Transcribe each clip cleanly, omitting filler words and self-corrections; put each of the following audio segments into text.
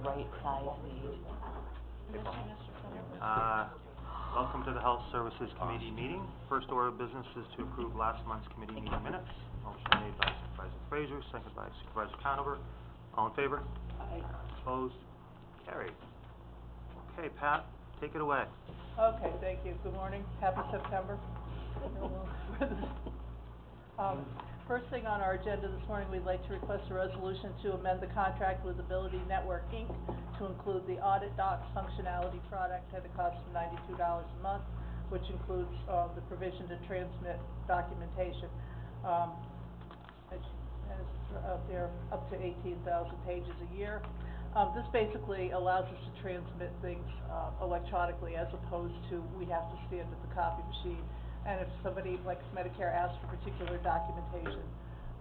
right size need. Welcome to the Health Services Committee meeting. First order of business is to approve last month's committee meeting minutes. Motion made by Supervisor Frazier, seconded by Supervisor Conover. All in favor? Aye. Opposed? Carried. Okay, Pat, take it away. Okay, thank you. Good morning. Happy September. First thing on our agenda this morning, we'd like to request a resolution to amend the contract with Ability Network, Inc. to include the Audit Docs functionality product at a cost of $92 a month, which includes the provision to transmit documentation. They're up to 18,000 pages a year. This basically allows us to transmit things electronically as opposed to we have to stand at the copy machine. And if somebody, like Medicare, asks for particular documentation,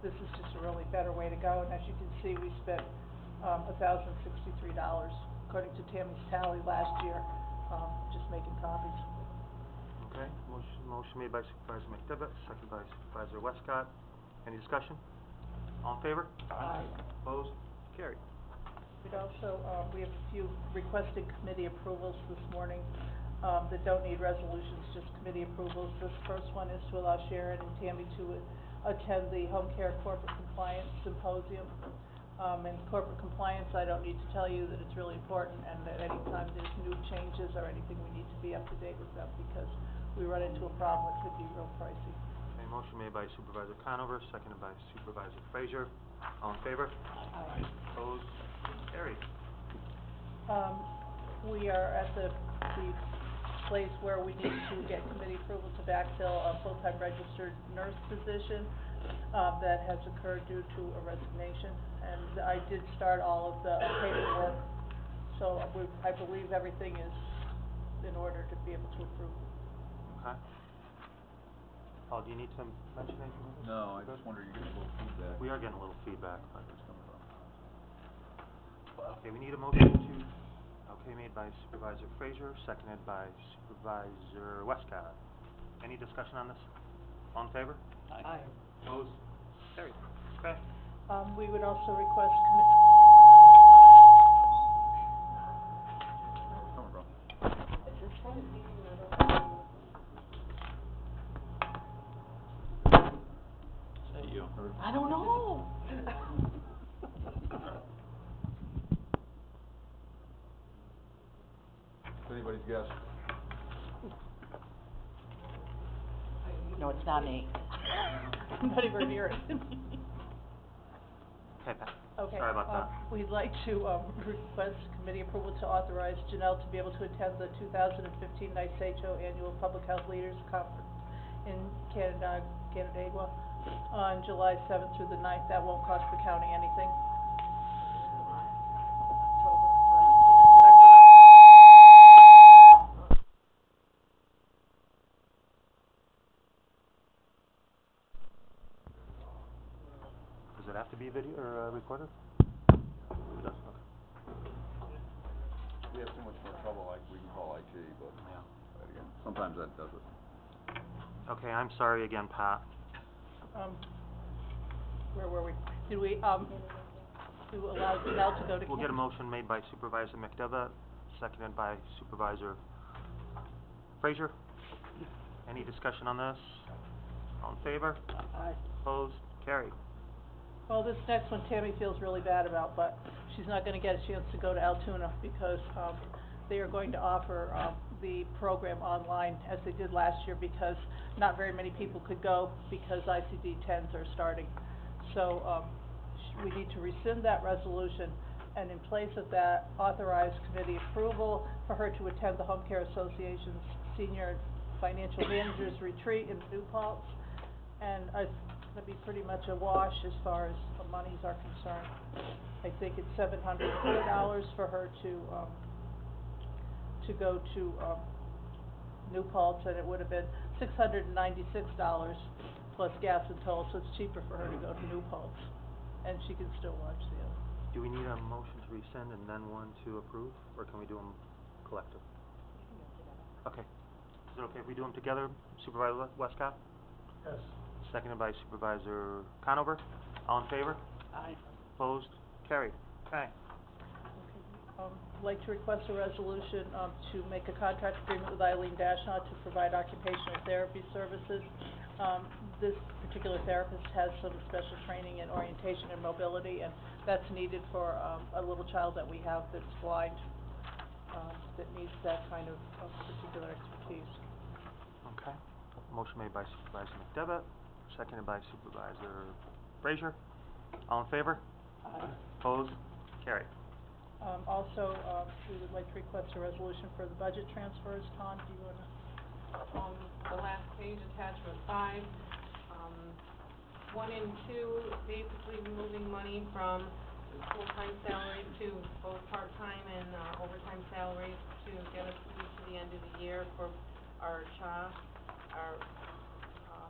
this is just a really better way to go. And as you can see, we spent $1,063, according to Tammy's tally last year, just making copies. Okay, motion made by Supervisor McDevitt, seconded by Supervisor Westcott. Any discussion? All in favor? Aye. Opposed? Carried. We'd also, we have a few requested committee approvals this morning that don't need resolutions, just committee approvals. This first one is to allow Sharon and Tammy to attend the Home Care Corporate Compliance Symposium. And corporate compliance, I don't need to tell you that it's really important, and that anytime there's new changes or anything, we need to be up to date with them because we run into a problem that could be real pricey. Okay, motion made by Supervisor Conover, seconded by Supervisor Frazier. All in favor? Aye. Opposed? Carried. We are at the place where we need to get committee approval to backfill a full-time registered nurse position that has occurred due to a resignation. And I did start all of the paperwork, so I believe everything is in order to be able to approve. Okay. Paul, do you need to mention anything? No, I just wonder, you're getting a little feedback. We are getting a little feedback, but Where's it coming from? okay, we need a motion to, made by Supervisor Frazier, seconded by Supervisor Westcott. Any discussion on this? All in favor? Aye. Opposed? Carried. Okay. We would also request Where's it coming from? Is this one? Is that you? I don't know. Anybody's guess? No, it's not me. I'm not even near it. Okay, Pat. Okay. Sorry about that. We'd like to request committee approval to authorize Janelle to be able to attend the 2015 NYSECHO Annual Public Health Leaders Conference in Canandaigua on July 7th through the 9th. That won't cost the county anything. Does it have to be video or recorded? It does. Okay. We have too much more trouble, like, we can call IT, but, Yeah. again, sometimes that does it. Okay, I'm sorry again, Pat. Where were we? Did we, to allow Janelle to go to We'll get a motion made by Supervisor McDevitt, seconded by Supervisor Frazier. Any discussion on this? All in favor? Aye. Opposed? Carried. Well, this next one Tammy feels really bad about, but she's not going to get a chance to go to Altoona because they are going to offer the program online as they did last year because not very many people could go because ICD-10s are starting. So we need to rescind that resolution and in place of that authorize committee approval for her to attend the Home Care Association's Senior Financial Managers Retreat in New Paltz. And it's going to be pretty much a wash as far as the monies are concerned. I think it's $704 for her to go to New Paltz, and it would have been $696 plus gas and toll, so it's cheaper for her to go to New Paltz, and she can still watch the other. Do we need a motion to rescind and then one to approve, or can we do them collective? Okay. Is it okay if we do them together, Supervisor Westcott? Yes. Seconded by Supervisor Conover. All in favor? Aye. Opposed? Carried. Okay. like to request a resolution, to make a contract agreement with Eileen Dashaw to provide occupational therapy services. This particular therapist has some special training in orientation and mobility, and that's needed for, a little child that we have that's blind, that needs that kind of particular expertise. Okay. Motion made by Supervisor McDevitt, seconded by Supervisor Frazier. All in favor? Opposed? Carried. Also, we would like to request a resolution for the budget transfers. Tom, do you wanna? The last page, attachment 5, 1 and 2, basically moving money from full-time salaries to both part-time and overtime salaries to get us through to the end of the year for our CHA, our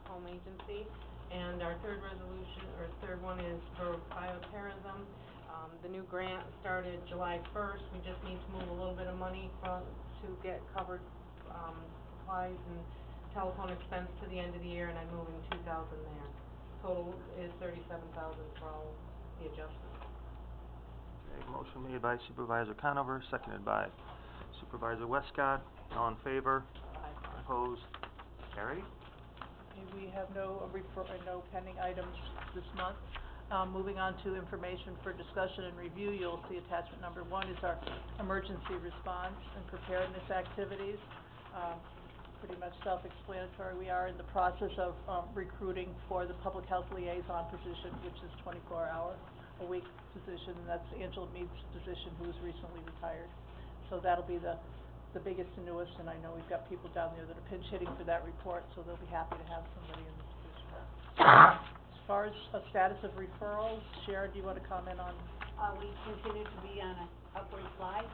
home agency. And our third one is for bioterrorism. The new grant started July 1st. We just need to move a little bit of money to get covered supplies and telephone expense to the end of the year, and I'm moving $2,000 there. Total is $37,000 for all the adjustments. Okay, motion made by Supervisor Conover, seconded by Supervisor Westcott. All in favor? Opposed? Carried. Okay, we have no no pending items this month. Moving on to information for discussion and review, you'll see attachment number 1 is our emergency response and preparedness activities. Pretty much self-explanatory. We are in the process of recruiting for the public health liaison position, which is 24-hour-a-week position, and that's Angela Mead's position, who was recently retired. So that'll be the biggest and newest, and I know we've got people down there that are pinch hitting for that report, so they'll be happy to have somebody in this position. As far as a status of referrals, Sharon, do you want to comment on? We continue to be on an upward slide,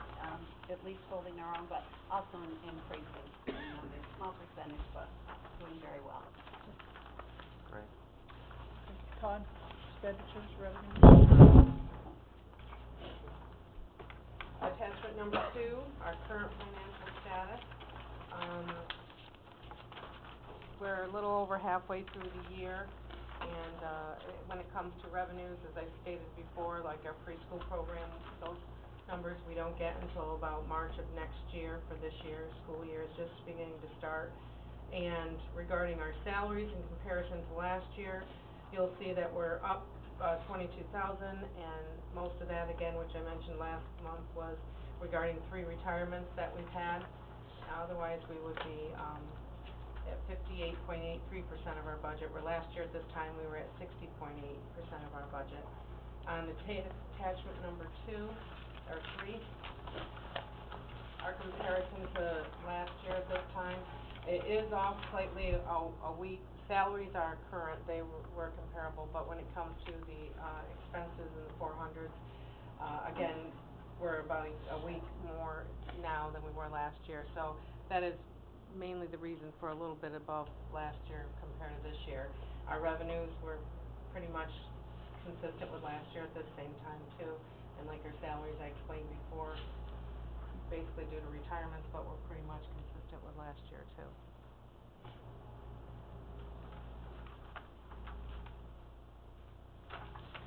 at least holding our own, but also increasing in numbers. Small percentage, but doing very well. Great. Con, expenditures, revenues? Attachment number 2, our current financial status. We're a little over halfway through the year, and when it comes to revenues, as I stated before, like our preschool program, those numbers we don't get until about March of next year. For this year, school year is just beginning to start. And regarding our salaries in comparison to last year, you'll see that we're up $22,000, and most of that, again, which I mentioned last month, was regarding 3 retirements that we've had. Otherwise, we would be at 58.83% of our budget, where last year at this time we were at 60.8% of our budget. On attachment number 2, or 3, our comparison to last year at this time, it is off slightly a week. Salaries are current, they were comparable, but when it comes to the expenses in the 400s, again, we're about a week more now than we were last year. So that is mainly the reason for a little bit above last year compared to this year. Our revenues were pretty much consistent with last year at the same time too, and like our salaries I explained before, basically due to retirements, but we're pretty much consistent with last year too.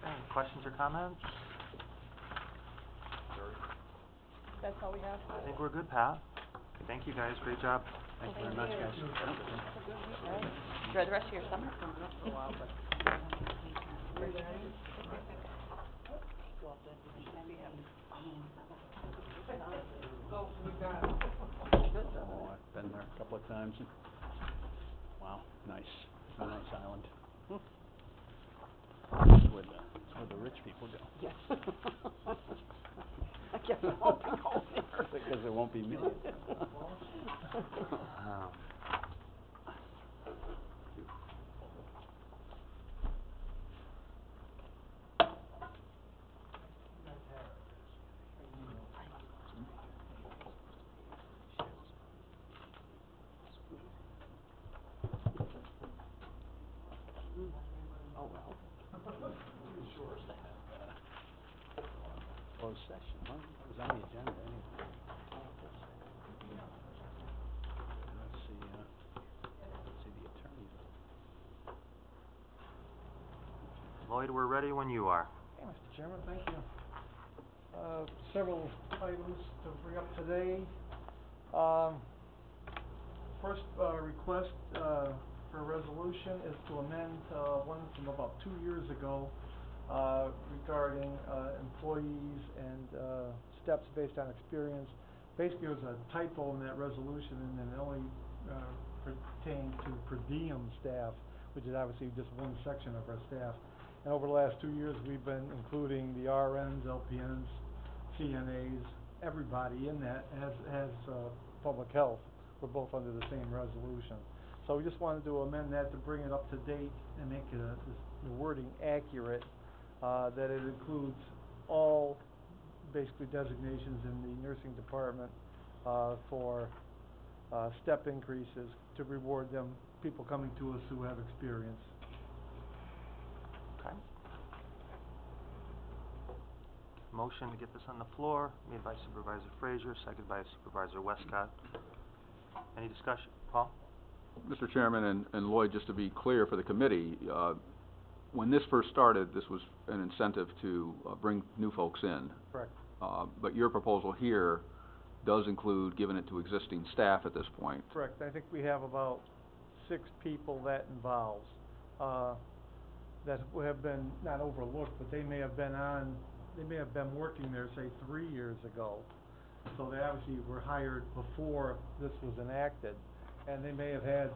Any questions or comments? That's all we have. I think we're good, Pat. Thank you, guys. Great job. Thank you very much, guys. Enjoy the rest of your summer. Oh, we've got Oh, I've been there a couple of times. Wow, nice. It's a nice island. It's where the rich people go. Yes. I guess I won't be going there. Because there won't be me. Oh, well. Closed session, huh? It was on the agenda anyway. Let's see the attorneys. Lloyd, we're ready when you are. Hey, Mr. Chairman, thank you. Several items to bring up today. First, request, for a resolution is to amend, one from about 2 years ago, regarding, employees and, steps based on experience. Basically, there was a typo in that resolution, and then it only, pertained to per diem staff, which is obviously just one section of our staff. And over the last 2 years, we've been including the RNs, LPNs, CNAs, everybody in that has public health. We're both under the same resolution. So we just wanted to amend that to bring it up to date and make it the wording accurate, that it includes all basically designations in the nursing department, for, step increases to reward them, people coming to us who have experience. Okay. Motion to get this on the floor, made by Supervisor Frazier, seconded by Supervisor Westcott. Any discussion? Paul? Mr. Chairman and Lloyd, just to be clear for the committee, when this first started, this was an incentive to bring new folks in. Correct. But your proposal here does include giving it to existing staff at this point. Correct. I think we have about 6 people that involves, that have been not overlooked, but they may have been working there, say, 3 years ago. So they obviously were hired before this was enacted, and they may have had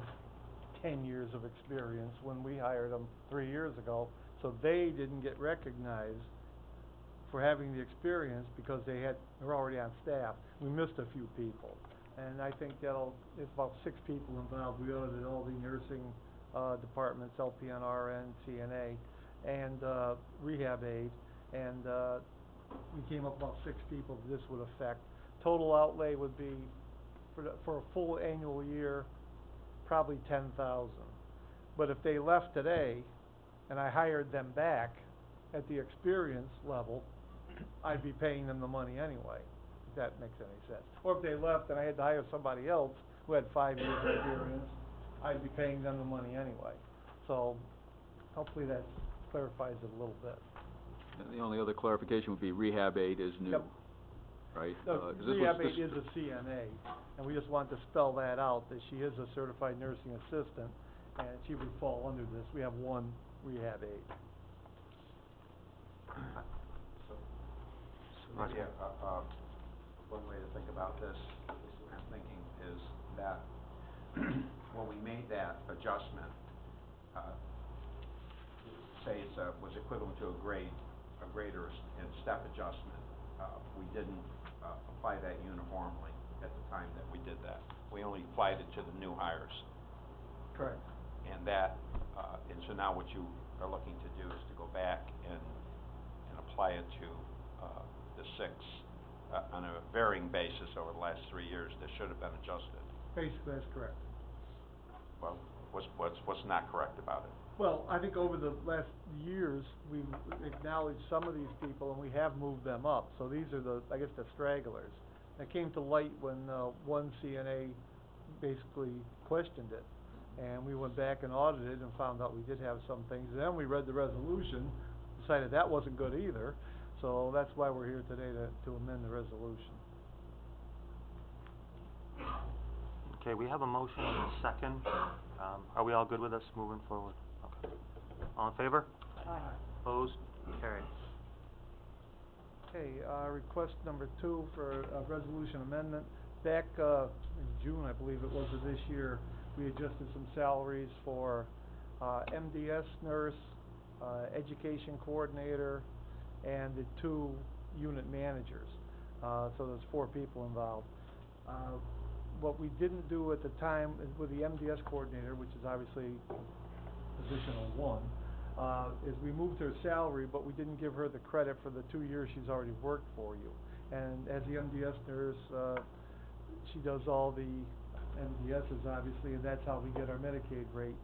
10 years of experience when we hired them 3 years ago, so they didn't get recognized for having the experience because they're already on staff. We missed a few people, and I think it's about 6 people involved. We audited all the nursing departments, LPN, RN, CNA, and rehab aid, and we came up about 6 people this would affect. Total outlay would be, for a full annual year, probably $10,000. But if they left today, and I hired them back at the experience level, I'd be paying them the money anyway, if that makes any sense. Or if they left and I had to hire somebody else who had 5 years of experience, I'd be paying them the money anyway. So, hopefully that clarifies it a little bit. And the only other clarification would be rehab aid is new. Yep. Right? No, rehab aid is a CNA, and we just want to spell that out, that she is a certified nursing assistant, and she would fall under this. We have 1 rehab aid. So, maybe one way to think about this, at least the way I'm thinking, is that when we made that adjustment, say it was equivalent to a grade or a step adjustment, we didn't apply that uniformly at the time that we did that. We only applied it to the new hires. Correct. And so now what you are looking to do is to go back and apply it to the 6 on a varying basis over the last 3 years. That should have been adjusted. Basically, that's correct. Well, what's not correct about it? Well, I think over the last years, we've acknowledged some of these people, and we have moved them up. So these are the stragglers. That came to light when 1 CNA basically questioned it. And we went back and audited and found out we did have some things. And then we read the resolution, decided that wasn't good either. So that's why we're here today to amend the resolution. Okay, we have a motion and a second. Are we all good with this moving forward? Okay. All in favor? Aye. Opposed? Carried. Okay, request number 2 for a resolution amendment. Back in June, I believe it was, of this year, we adjusted some salaries for MDS nurse, education coordinator, and the 2 unit managers. So there's 4 people involved. What we didn't do at the time is with the MDS coordinator, which is obviously position 1, is we moved her salary, but we didn't give her the credit for the 2 years she's already worked for you. And as the MDS nurse, she does all the MDSs, obviously, and that's how we get our Medicaid rate.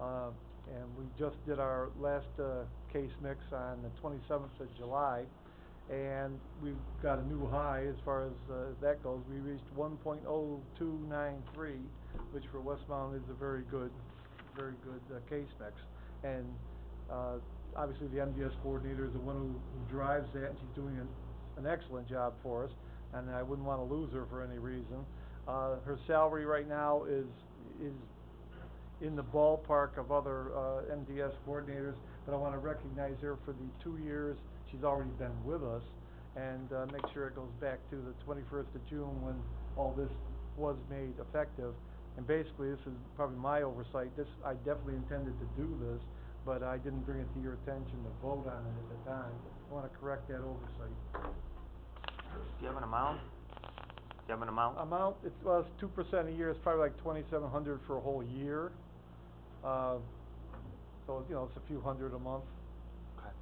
And we just did our last case mix on the 27th of July, and we've got a new high as far as that goes. We reached 1.0293, which for Westmount is a very good case mix. And obviously the MDS coordinator is the one who drives that, and she's doing an excellent job for us, and I wouldn't wanna lose her for any reason. Her salary right now is in the ballpark of other, MDS coordinators, but I wanna recognize her for the 2 years she's already been with us, and, make sure it goes back to the 21st of June when all this was made effective. And basically, this is probably my oversight, I definitely intended to do this, but I didn't bring it to your attention to vote on it at the time. I wanna correct that oversight. Do you have an amount? Do you have an amount? Amount, it's 2% a year, it's probably like 2,700 for a whole year. So, it's a few hundred a month. Okay.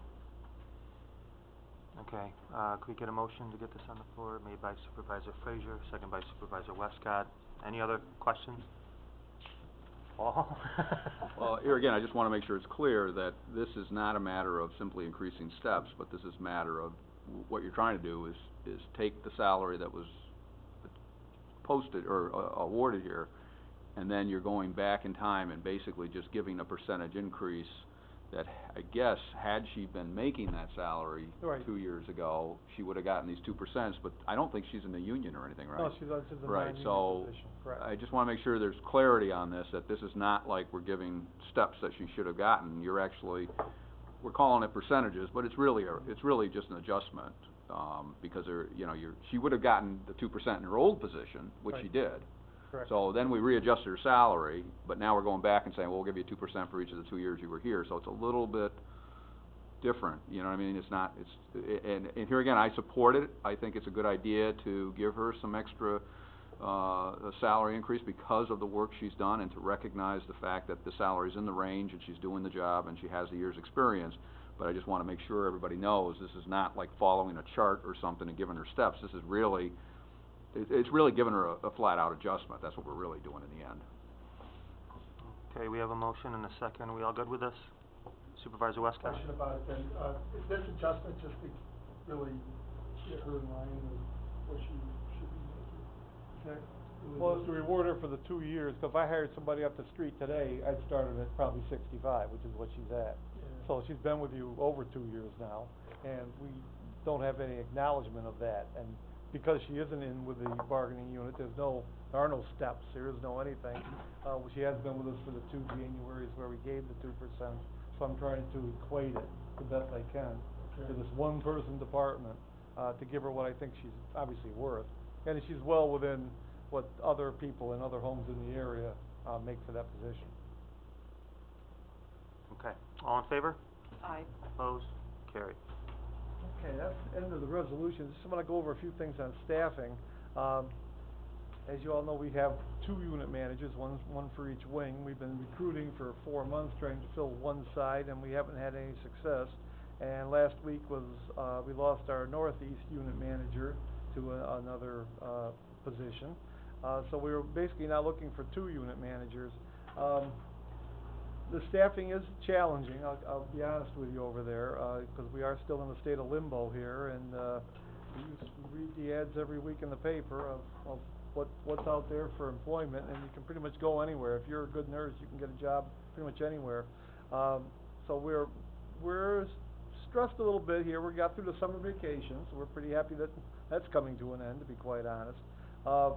Okay, could we get a motion to get this on the floor, made by Supervisor Frazier, second by Supervisor Westcott? Any other questions? Paul? Well, here again, I just wanna make sure it's clear that this is not a matter of simply increasing steps, but this is a matter of, what you're trying to do is take the salary that was posted or awarded here, and then you're going back in time and basically just giving a percentage increase that, I guess, had she been making that salary Right. 2 years ago, she would've gotten these 2%, but I don't think she's in the union or anything, right? No, she's a Right, non-union so, position, correct. I just wanna make sure there's clarity on this, that this is not like we're giving steps that she should have gotten. You're actually, we're calling it percentages, but it's really just an adjustment, because she would have gotten the 2% in her old position, which she Right. did. Correct. So then we readjusted her salary, but now we're going back and saying, well, we'll give you 2% for each of the 2 years you were here, so it's a little bit different, you know what I mean? It's not, and here again, I support it, I think it's a good idea to give her some extra, salary increase because of the work she's done, and to recognize the fact that the salary's in the range, and she's doing the job, and she has the year's experience, but I just wanna make sure everybody knows, this is not like following a chart or something and giving her steps, this is really, it's really giving her a flat-out adjustment, that's what we're really doing in the end. Okay, we have a motion and a second, are we all good with this? Supervisor Westcott? Question about it then, is this adjustment just to really get her in line with what she should be making? Well, it's to reward her for the 2 years, 'cause if I hired somebody up the street today, I'd start her at probably 65, which is what she's at. So she's been with you over 2 years now, and we don't have any acknowledgement of that, and because she isn't in with the bargaining unit, there are no steps, there is no anything. She has been with us for the 2 Januaries where we gave the 2%, so I'm trying to equate it the best I can to this one-person department, to give her what I think she's obviously worth. And she's well within what other people in other homes in the area, make for that position. Okay, all in favor? Aye. Opposed? Carried. Okay, that's the end of the resolution. Just wanna go over a few things on staffing. As you all know, we have 2 unit managers, one for each wing. We've been recruiting for 4 months, trying to fill one side, and we haven't had any success. And last week was, we lost our northeast unit manager to another, position. So we were basically now looking for 2 unit managers. The staffing is challenging, I'll be honest with you over there, 'cause we are still in a state of limbo here, and, we read the ads every week in the paper of what's out there for employment, and you can pretty much go anywhere. If you're a good nurse, you can get a job pretty much anywhere. So we're stressed a little bit here. We got through the summer vacation, so we're pretty happy that that's coming to an end, to be quite honest.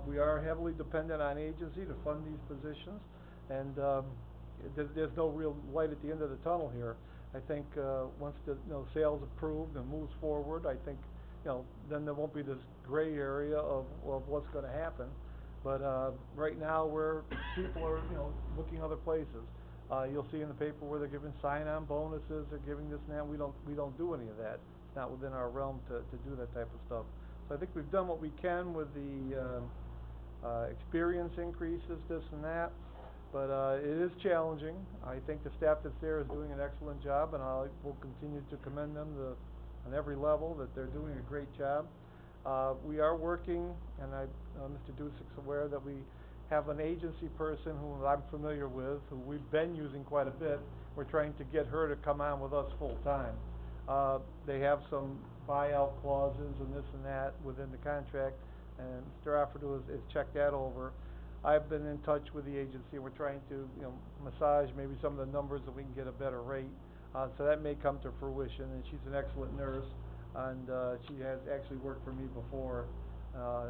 We are heavily dependent on agency to fund these positions, and, there's no real light at the end of the tunnel here. I think, once the, sale's approved and moves forward, I think, then there won't be this gray area of what's gonna happen. But, right now, people are, looking other places. You'll see in the paper where they're giving sign-on bonuses, they're giving this and that, we don't do any of that. It's not within our realm to do that type of stuff. So I think we've done what we can with the, experience increases, this and that. But, it is challenging. I think the staff that's there is doing an excellent job, and I will continue to commend them on every level, that they're doing a great job. We are working, and Mr. Dusick's aware that we have an agency person who I'm familiar with, who we've been using quite a bit. We're trying to get her to come on with us full-time. They have some buyout clauses and this and that within the contract, and Mr. Offerdo has checked that over. I've been in touch with the agency, we're trying to, massage maybe some of the numbers so we can get a better rate. So that may come to fruition, and she's an excellent nurse. and, she has actually worked for me before,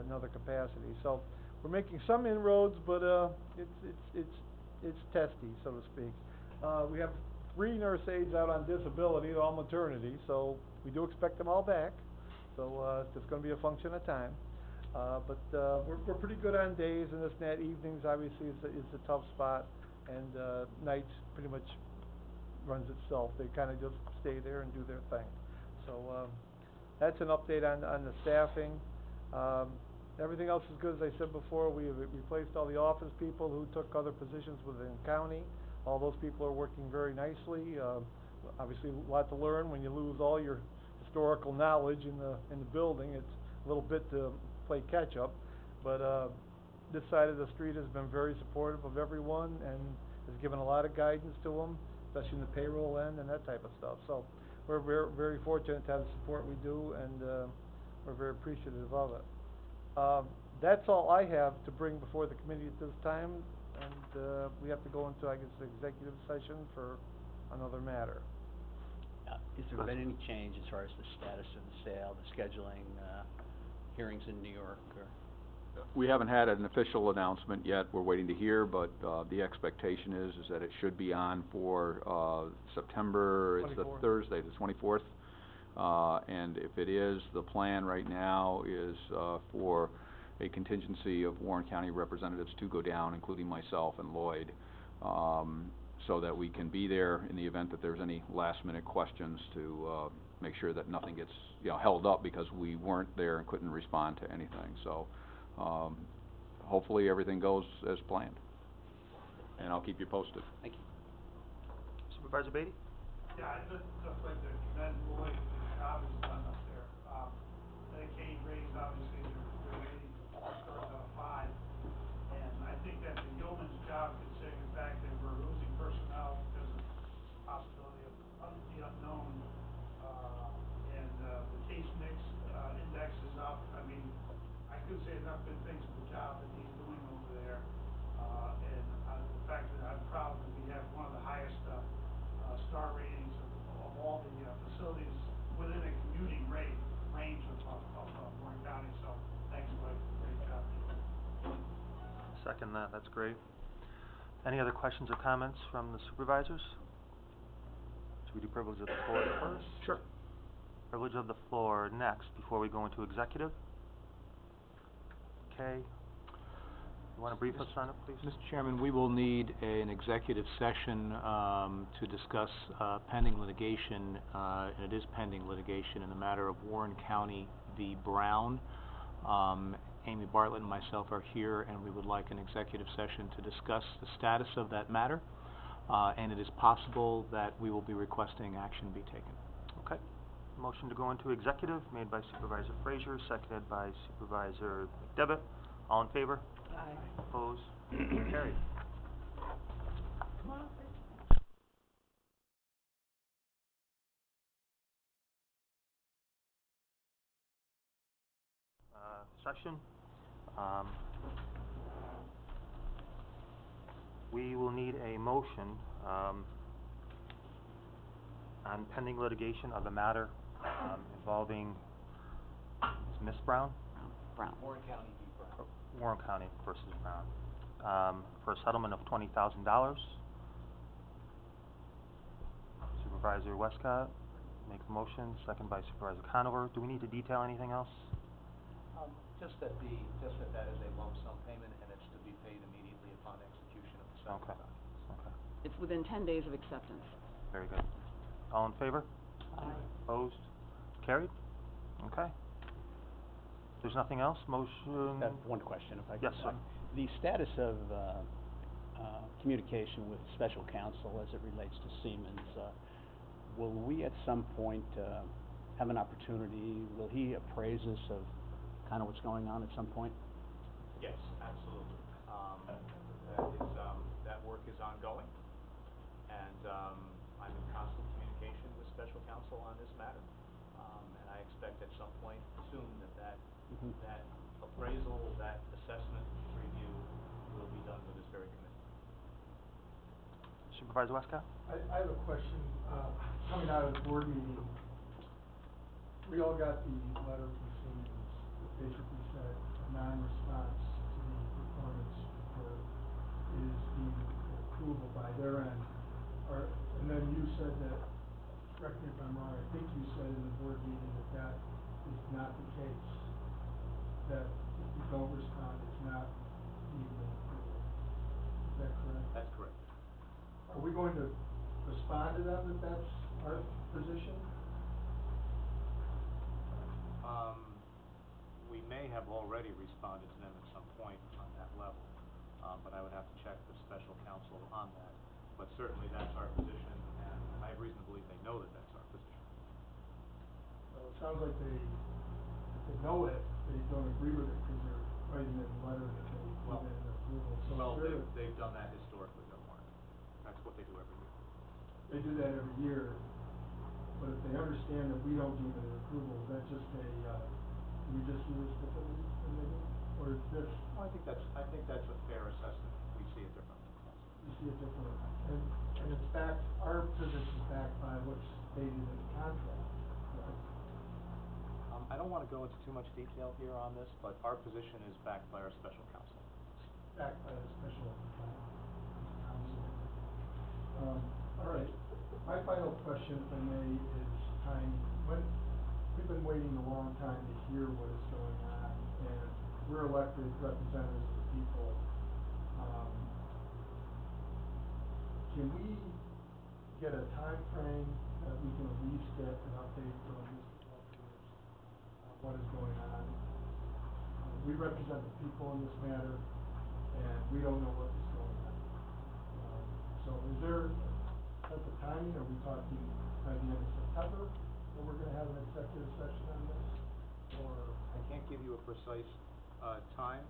another capacity. So, we're making some inroads, but, it's testy, so to speak. We have 3 nurse aides out on disability, they're all maternity, so we do expect them all back. So, it's just gonna be a function of time. But we're pretty good on days, and this and that. Evenings obviously is a tough spot, and nights pretty much runs itself. They kind of just stay there and do their thing. So that's an update on the staffing. Everything else is good, as I said before. We have replaced all the office people who took other positions within county. All those people are working very nicely. Obviously, a lot to learn when you lose all your historical knowledge in the building. It's a little bit to play catch up, but this side of the street has been very supportive of everyone and has given a lot of guidance to them, especially in the payroll end and that type of stuff. So we're very, very fortunate to have the support we do, and we're very appreciative of it. That's all I have to bring before the committee at this time, and we have to go into, I guess, the executive session for another matter. Has there been any change as far as the status of the sale, the scheduling, hearings in New York, or? We haven't had an official announcement yet. We're waiting to hear, but the expectation is that it should be on for September. It's the 24th. Thursday, the 24th. And if it is, the plan right now is for a contingency of Warren County representatives to go down, including myself and Lloyd, so that we can be there in the event that there's any last-minute questions to make sure that nothing gets, held up because we weren't there and couldn't respond to anything. So hopefully everything goes as planned, and I'll keep you posted. Thank you. Supervisor Beatty? Yeah, I'd just like to commend Lloyd for the job he's done up there. Medicaid rates, obviously, they're rating stars out of 5. And I think that's a yeoman's job, considering the fact that we're losing personnel because of possibility of the unknown. And the case mix index is up. I mean, I couldn't say enough good things for the job that he's doing over there. And the fact that I'm proud that we have one of the highest star ratings of all the facilities within a commuting range of Warren County. So thanks, Lloyd. Great job. Second that, that's great. Any other questions or comments from the supervisors? Should we do privilege of the floor first? Sure. Privilege of the floor next, before we go into executive. Okay. You want to brief us on it, please? Mr. Chairman, we will need an executive session to discuss pending litigation, and it is pending litigation in the matter of Warren County v. Brown. Amy Bartlett and myself are here, and we would like an executive session to discuss the status of that matter, and it is possible that we will be requesting action be taken. Okay. Motion to go into executive made by Supervisor Frazier, seconded by Supervisor McDevitt. All in favor? Aye. Opposed? Carried. Come on. Session. We will need a motion on pending litigation of the matter involving Ms. Brown? Brown. Warren County v. Brown. Warren County versus Brown, for a settlement of $20,000. Supervisor Westcott makes a motion, second by Supervisor Conover. Do we need to detail anything else? Just that that is a lump sum payment, and it's to be paid immediately upon execution of the settlement Okay. documents. Okay. It's within 10 days of acceptance. Very good. All in favor? Aye. Opposed? Carried? Okay. If there's nothing else, motion... One question, if I could. Yes, sir. The status of communication with special counsel as it relates to Siemens, will we at some point have an opportunity, will he appraise us of kind of what's going on at some point? Yes, absolutely. That work is ongoing, and I'm in constant communication with special counsel on this matter, and I expect at some point soon that appraisal, that assessment review will be done with this very committee. Supervisor Westcott? I have a question, coming out of the board meeting. we all got the letter from Siemens that basically said a non-response to the performance report is deemed an approval by their end. And then you said that, correct me if I'm wrong, I think you said in the board meeting that that is not the case. That if you don't respond, it's not deemed an approval. Is that correct? That's correct. Are we going to respond to them that that's our position? We may have already responded to them at some point on that level, but I would have to check the special counsel on that. But certainly that's our position, and I have reason to believe they know that that's our position. Well, it sounds like if they know it, they don't agree with it because they're writing in a letter that they give it an approval. So Well, they're- they've done that historically, though, Mark. That's what they do every year. they do that every year, but if they understand that we don't give it an approval, is that just do we just do this differently than they do? Or is this, Well, I think that's a fair assessment. We see it differently. you see it differently? And it's backed, our position's backed by what's stated in the contract, right? I don't wanna go into too much detail here on this, but our position is backed by our special counsel. Backed by the special counsel. All right, my final question, if I may, is timing. We've been waiting a long time to hear what is going on, and we're elected representatives of the people. Can we get a time frame that we can at least get an update from Mr. Walters on what is going on? We represent the people in this matter, and we don't know what is going on. So is there a sense of timing? Are we talking by the end of September, that we're gonna have an executive session on this? Or, I can't give you a precise, time,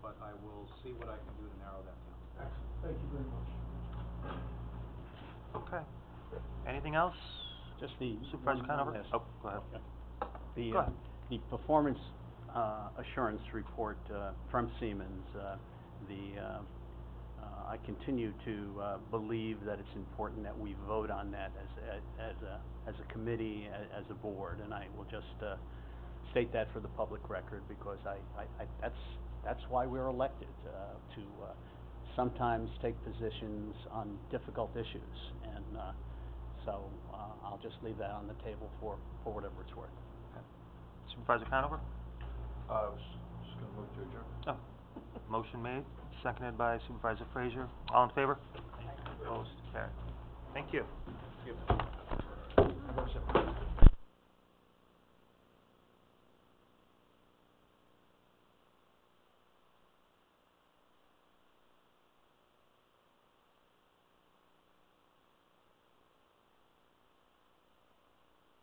but I will see what I can do to narrow that down. excellent, thank you very much. Okay. Anything else? Just the. Supervisor one Conover? last- Oh, go ahead. Okay. The, Go ahead. the performance, assurance report, from Siemens, I continue to, believe that it's important that we vote on that as a committee, as a board, and I will just, state that for the public record, because that's why we're elected, to, sometimes take positions on difficult issues, and, so, I'll just leave that on the table for whatever it's worth. Supervisor Conover? I was just gonna move to adjourn. Oh, motion made, seconded by Supervisor Frazier. All in favor? Opposed? Carried. Thank you. Thank you.